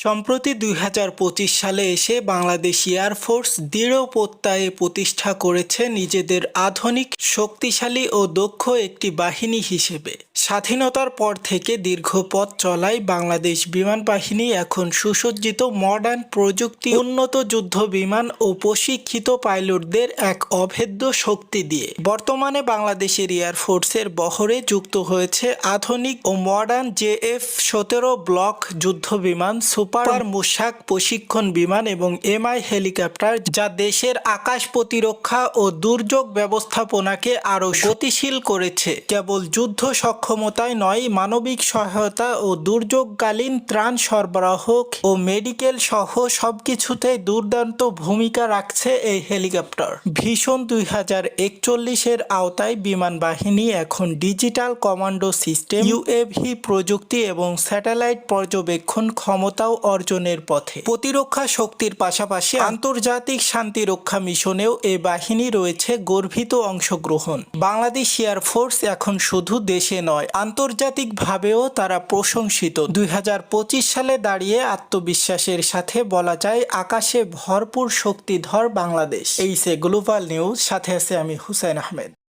সম্প্রতি ২০২৫ সালে এসে বাংলাদেশ এয়ারফোর্স দৃঢ় প্রত্যয়ে প্রতিষ্ঠা করেছে নিজেদের আধুনিক, শক্তিশালী ও দক্ষ একটি বাহিনী হিসেবে। স্বাধীনতার পর থেকে দীর্ঘ পথ চলায় বাংলাদেশ বিমান বাহিনী এখন সুসজ্জিত, মডার্ন প্রযুক্তি, উন্নত যুদ্ধ বিমান ও প্রশিক্ষিত পাইলটদের এক অভেদ্য শক্তি দিয়ে। বর্তমানে বাংলাদেশের এয়ারফোর্সের বহরে যুক্ত হয়েছে আধুনিক ও মডার্ন JF-17 ব্লক যুদ্ধ বিমান, সুপার মুশাক প্রশিক্ষণ বিমান এবং MI হেলিকপ্টার, যা দেশের আকাশ প্রতিরক্ষা ও দুর্যোগ ব্যবস্থাপনাকে আরও গতিশীল করেছে। কেবল যুদ্ধ সক্ষমতায় নয়, মানবিক সহায়তা ও দুর্যোগকালীন ত্রাণ সরবরাহ ও মেডিকেল সহ সবকিছুতেই দুর্দান্ত ভূমিকা রাখছে এই হেলিকপ্টার। ভিশন 2041-এর আওতায় বিমান বাহিনী এখন ডিজিটাল কমান্ডো সিস্টেম, UAV প্রযুক্তি এবং স্যাটেলাইট পর্যবেক্ষণ ক্ষমতাও অর্জনের পথে। প্রতিরক্ষা শক্তির পাশাপাশি আন্তর্জাতিক শান্তিরক্ষা মিশনেও এ বাহিনী রয়েছে গর্বিত অংশগ্রহণ। বাংলাদেশ এয়ারফোর্স এখন শুধু দেশে নয়, আন্তর্জাতিকভাবেও তারা প্রশংসিত। 2025 সালে দাঁড়িয়ে আত্মবিশ্বাসের সাথে বলা যায়, আকাশে ভরপুর শক্তিধর বাংলাদেশ। এই সে গ্লোবাল নিউজ, সাথে আছে আমি হুসাইন আহমেদ।